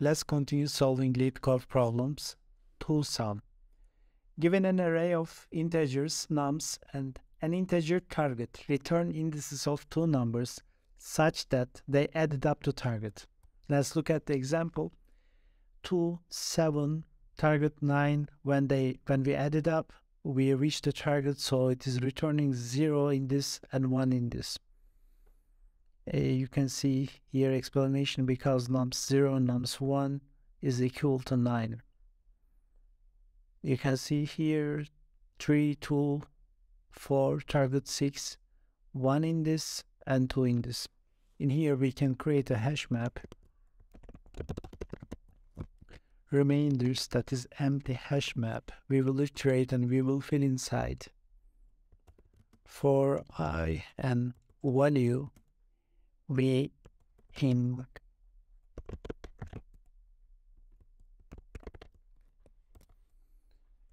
Let's continue solving LeetCode problems. ToSum. Given an array of integers, nums, and an integer target, return indices of two numbers such that they added up to target. Let's look at the example. 2, 7, target 9. When we added up, we reached the target, so it is returning 0 in this and 1 in this. You can see here explanation because nums 0 nums 1 is equal to 9. You can see here 3, 2, 4, target 6, 1 in this and 2 in this. In here we can create a hash map. Remainders, that is empty hash map. We will iterate and we will fill inside. For I and value, we in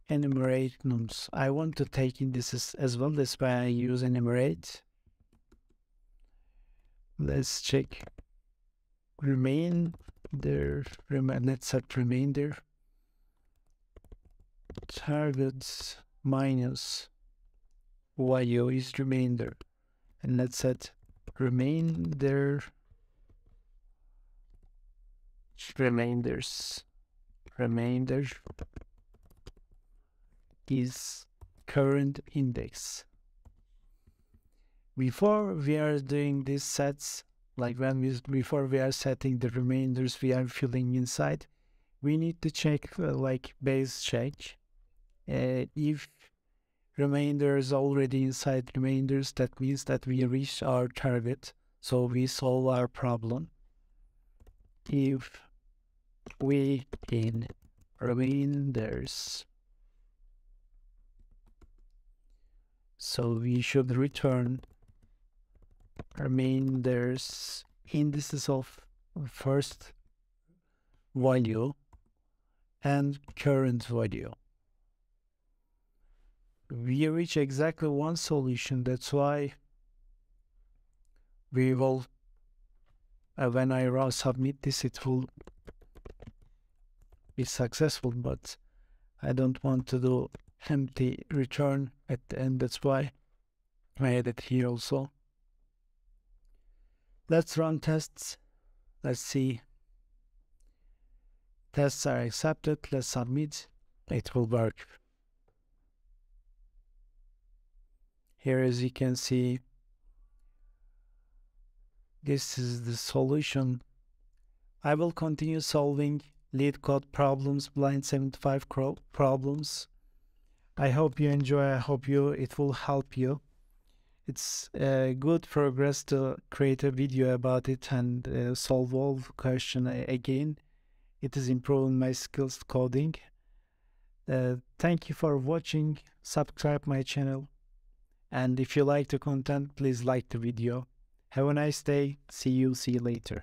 enumerate nums. I want to take indices as well. That's why I use enumerate. Let's check remainder. Let's set remainder. Targets minus value is remainder, and let's set remainder. Remainder is current index. Before we are doing these sets, like before we are setting the remainders we are filling inside, we need to check like base check. If remainder is already inside remainders, that means that we reached our target, so we solve our problem. If we in remainders, so we should return remainders indices of first value and current value. We reach exactly one solution. That's why we will, when I submit this, it will be successful, but I don't want to do empty return at the end. That's why I added here also. Let's run tests. Let's see. Tests are accepted. Let's submit. It will work. Here, as you can see, this is the solution. I will continue solving LeetCode problems, Blind 75 problems. I hope you enjoy. I hope it will help you. It's good progress to create a video about it and solve all the question again. It is improving my skills coding. Thank you for watching. Subscribe my channel. And if you like the content, please like the video. Have a nice day. See you later.